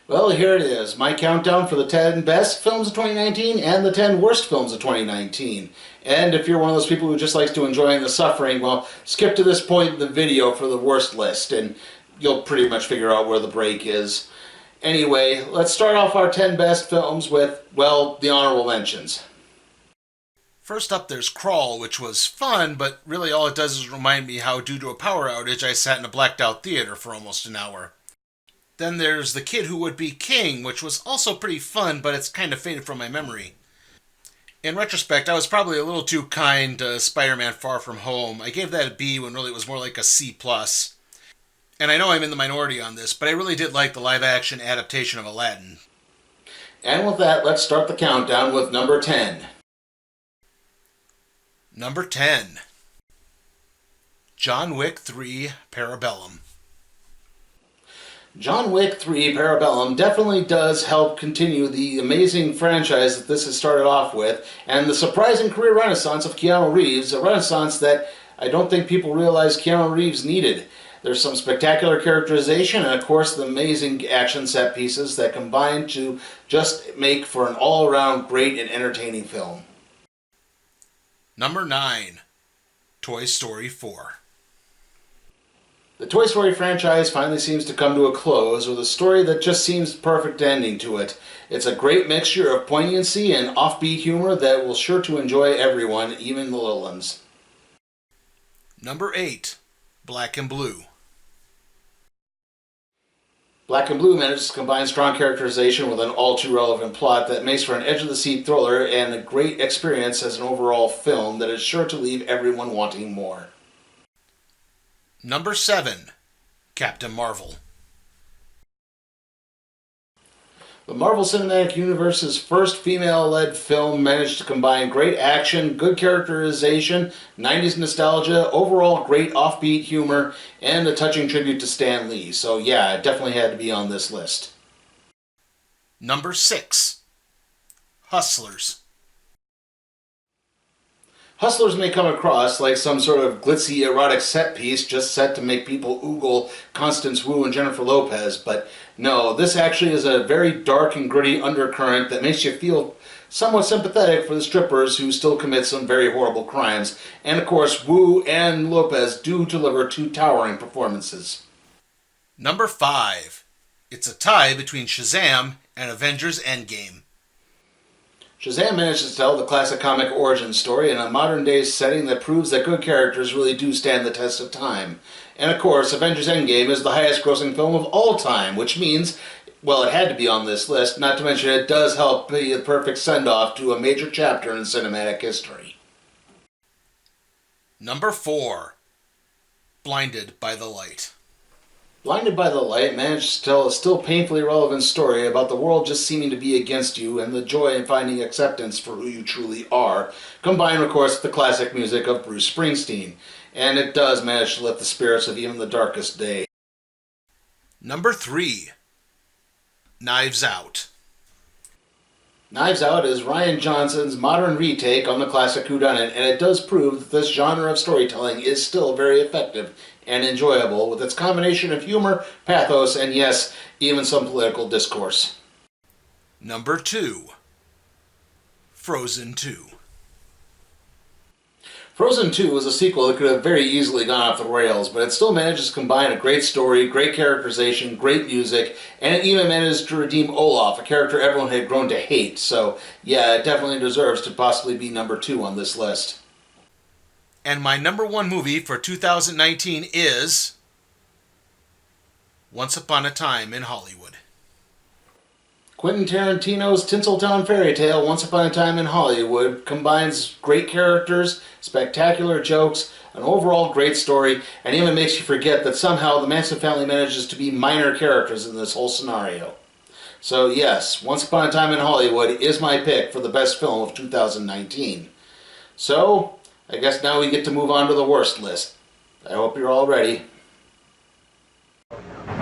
Well, here it is, my countdown for the 10 best films of 2019 and the 10 worst films of 2019. And if you're one of those people who just likes to enjoy the suffering, well, skip to this point in the video for the worst list, and you'll pretty much figure out where the break is. Anyway, let's start off our 10 best films with, well, the honorable mentions. First up, there's Crawl, which was fun, but really all it does is remind me how, due to a power outage, I sat in a blacked-out theater for almost an hour. Then there's The Kid Who Would Be King, which was also pretty fun, but it's kind of faded from my memory. In retrospect, I was probably a little too kind to Spider-Man Far From Home. I gave that a B when really it was more like a C+. And I know I'm in the minority on this, but I really did like the live-action adaptation of Aladdin. And with that, let's start the countdown with number 10. Number 10. John Wick 3 Parabellum. John Wick 3 Parabellum definitely does help continue the amazing franchise that this has started off with, and the surprising career renaissance of Keanu Reeves, a renaissance that I don't think people realize Keanu Reeves needed. There's some spectacular characterization and, of course, the amazing action set pieces that combine to just make for an all-around great and entertaining film. Number 9. Toy Story 4. The Toy Story franchise finally seems to come to a close with a story that just seems perfect ending to it. It's a great mixture of poignancy and offbeat humor that will sure to enjoy everyone, even the little ones. Number 8. Black and Blue. Black and Blue manages to combine strong characterization with an all-too-relevant plot that makes for an edge-of-the-seat thriller and a great experience as an overall film that is sure to leave everyone wanting more. Number 7. Captain Marvel. The Marvel Cinematic Universe's first female-led film managed to combine great action, good characterization, 90s nostalgia, overall great offbeat humor, and a touching tribute to Stan Lee. So yeah, it definitely had to be on this list. Number 6. Hustlers. Hustlers may come across like some sort of glitzy erotic set piece just set to make people oogle Constance Wu and Jennifer Lopez, but no, this actually is a very dark and gritty undercurrent that makes you feel somewhat sympathetic for the strippers who still commit some very horrible crimes. And of course, Wu and Lopez do deliver two towering performances. Number 5. It's a tie between Shazam and Avengers Endgame. Shazam manages to tell the classic comic origin story in a modern-day setting that proves that good characters really do stand the test of time. And of course, Avengers Endgame is the highest-grossing film of all time, which means, well, it had to be on this list, not to mention it does help be the perfect send-off to a major chapter in cinematic history. Number 4. Blinded by the Light. Blinded by the Light manages to tell a still painfully relevant story about the world just seeming to be against you and the joy in finding acceptance for who you truly are, combined, of course, with the classic music of Bruce Springsteen. And it does manage to lift the spirits of even the darkest day. Number 3. Knives Out. Knives Out is Rian Johnson's modern retake on the classic whodunit, and it does prove that this genre of storytelling is still very effective and enjoyable with its combination of humor, pathos, and yes, even some political discourse. Number 2. Frozen 2. Frozen 2 is a sequel that could have very easily gone off the rails, but it still manages to combine a great story, great characterization, great music, and it even manages to redeem Olaf, a character everyone had grown to hate. So yeah, it definitely deserves to possibly be number 2 on this list. And my number 1 movie for 2019 is Once Upon a Time in Hollywood. Quentin Tarantino's Tinseltown fairy tale, Once Upon a Time in Hollywood, combines great characters, spectacular jokes, an overall great story, and even makes you forget that somehow the Manson family manages to be minor characters in this whole scenario. So yes, Once Upon a Time in Hollywood is my pick for the best film of 2019. So, I guess now we get to move on to the worst list. I hope you're all ready.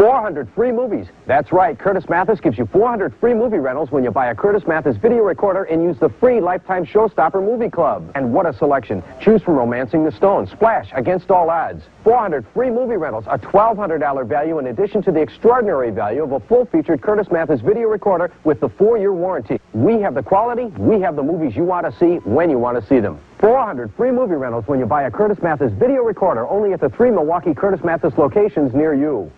400 free movies. That's right, Curtis Mathis gives you 400 free movie rentals when you buy a Curtis Mathis video recorder and use the free Lifetime Showstopper Movie Club. And what a selection. Choose from Romancing the Stone, Splash, Against All Odds. 400 free movie rentals, a $1,200 value in addition to the extraordinary value of a full-featured Curtis Mathis video recorder with the 4-year warranty. We have the quality, we have the movies you want to see when you want to see them. 400 free movie rentals when you buy a Curtis Mathis video recorder, only at the 3 Milwaukee Curtis Mathis locations near you.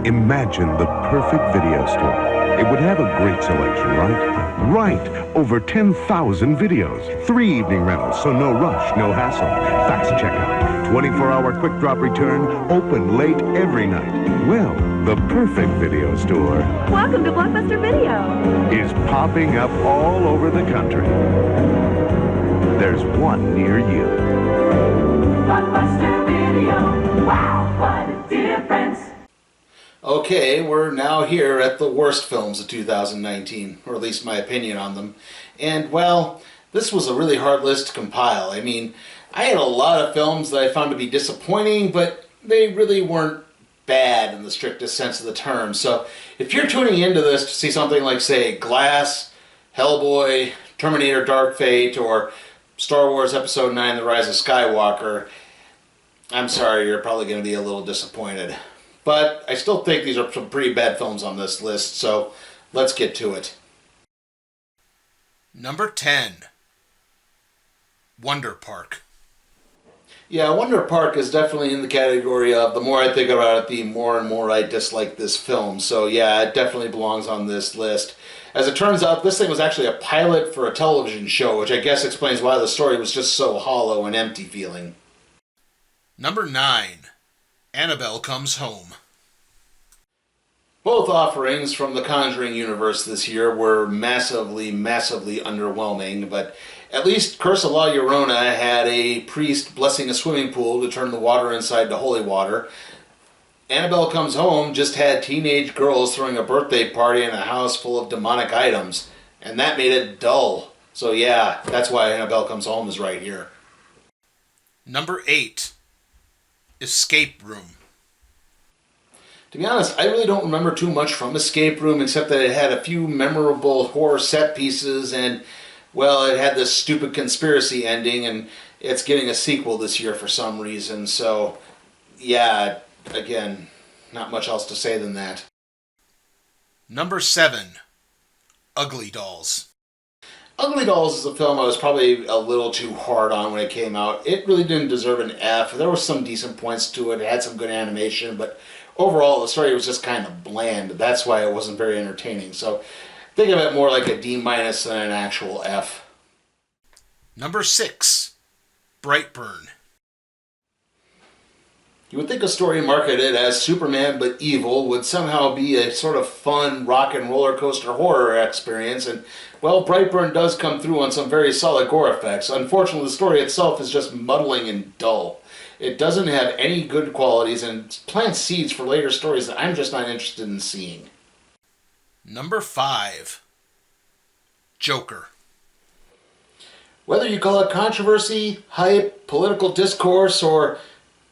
Imagine the perfect video store. It would have a great selection, right? Right! Over 10,000 videos. 3 evening rentals, so no rush, no hassle. Fast checkout. 24-hour quick drop return. Open late every night. Well, the perfect video store Welcome to Blockbuster Video. is popping up all over the country. There's one near you. Blockbuster Video. Wow, what a difference. Okay, we're now here at the worst films of 2019, or at least my opinion on them. And, well, this was a really hard list to compile. I mean, I had a lot of films that I found to be disappointing, but they really weren't bad in the strictest sense of the term. So, if you're tuning into this to see something like, say, Glass, Hellboy, Terminator Dark Fate, or Star Wars Episode 9, The Rise of Skywalker, I'm sorry, you're probably going to be a little disappointed. But I still think these are some pretty bad films on this list, so let's get to it. Number 10. Wonder Park. Yeah, Wonder Park is definitely in the category of the more I think about it, the more and more I dislike this film. So yeah, it definitely belongs on this list. As it turns out, this thing was actually a pilot for a television show, which I guess explains why the story was just so hollow and empty feeling. Number 9. Annabelle Comes Home. Both offerings from the Conjuring universe this year were massively, massively underwhelming, but at least Curse of La Llorona had a priest blessing a swimming pool to turn the water inside to holy water. Annabelle Comes Home just had teenage girls throwing a birthday party in a house full of demonic items, and that made it dull. So yeah, that's why Annabelle Comes Home is right here. Number 8. Escape Room. To be honest, I really don't remember too much from Escape Room except that it had a few memorable horror set pieces and, well, it had this stupid conspiracy ending and it's getting a sequel this year for some reason. So, yeah, again, not much else to say than that. Number 7. Ugly Dolls. Ugly Dolls is a film I was probably a little too hard on when it came out. It really didn't deserve an F. There were some decent points to it. It had some good animation, but overall the story was just kind of bland. That's why it wasn't very entertaining. So think of it more like a D- than an actual F. Number 6. Brightburn. You would think a story marketed as Superman but evil would somehow be a sort of fun rock and roller coaster horror experience, and well, Brightburn does come through on some very solid gore effects. Unfortunately, the story itself is just muddling and dull. It doesn't have any good qualities and plants seeds for later stories that I'm just not interested in seeing. Number 5. Joker. Whether you call it controversy, hype, political discourse, or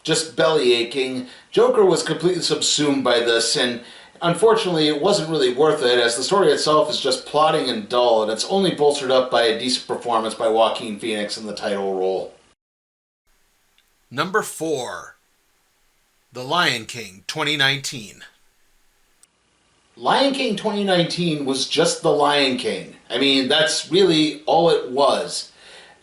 just belly aching, Joker was completely subsumed by this, and unfortunately it wasn't really worth it, as the story itself is just plotting and dull, and it's only bolstered up by a decent performance by Joaquin Phoenix in the title role. Number 4. The Lion King 2019. Lion King 2019 was just The Lion King. I mean, that's really all it was.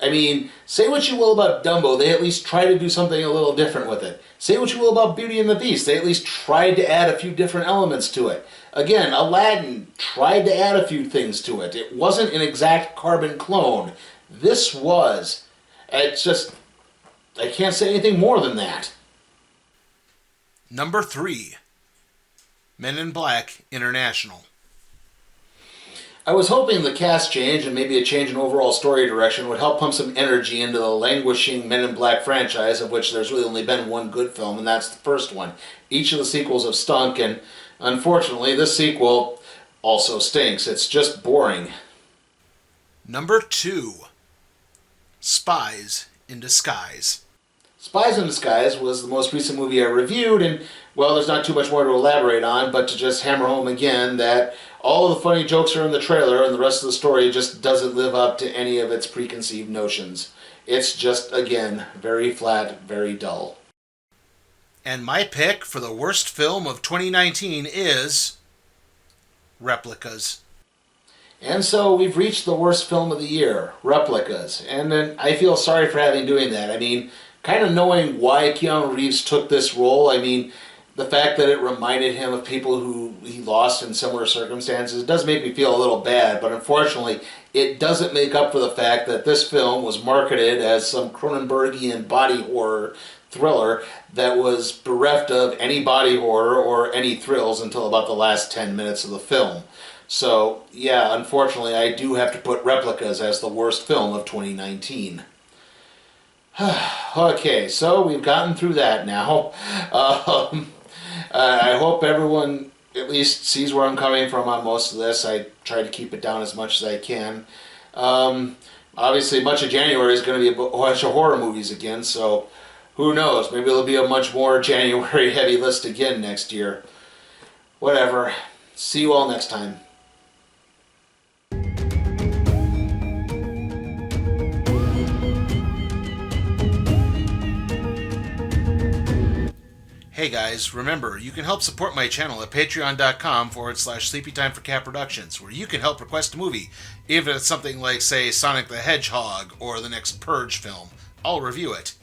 I mean, say what you will about Dumbo, they at least tried to do something a little different with it. Say what you will about Beauty and the Beast, they at least tried to add a few different elements to it. Again, Aladdin tried to add a few things to it. It wasn't an exact carbon clone. This was. It's just, I can't say anything more than that. Number 3. Men in Black International. I was hoping the cast change and maybe a change in overall story direction would help pump some energy into the languishing Men in Black franchise, of which there's really only been one good film, and that's the first one. Each of the sequels have stunk, and unfortunately this sequel also stinks. It's just boring. Number 2. Spies in Disguise. Spies in Disguise was the most recent movie I reviewed, and, well, there's not too much more to elaborate on, but to just hammer home again that all of the funny jokes are in the trailer, and the rest of the story just doesn't live up to any of its preconceived notions. It's just, again, very flat, very dull. And my pick for the worst film of 2019 is Replicas. And so we've reached the worst film of the year, Replicas. And then I feel sorry for having doing that. I mean, kind of knowing why Keanu Reeves took this role, I mean, the fact that it reminded him of people who he lost in similar circumstances does make me feel a little bad, but unfortunately it doesn't make up for the fact that this film was marketed as some Cronenbergian body horror thriller that was bereft of any body horror or any thrills until about the last 10 minutes of the film. So, yeah, unfortunately I do have to put Replicas as the worst film of 2019. Okay, so we've gotten through that now. I hope everyone at least sees where I'm coming from on most of this. I try to keep it down as much as I can. Obviously, much of January is going to be a bunch of horror movies again, so who knows? Maybe there'll be a much more January heavy list again next year. Whatever. See you all next time. Hey guys, remember, you can help support my channel at patreon.com/SleepyTimeForCat Productions, where you can help request a movie, even if it's something like, say, Sonic the Hedgehog or the next Purge film. I'll review it.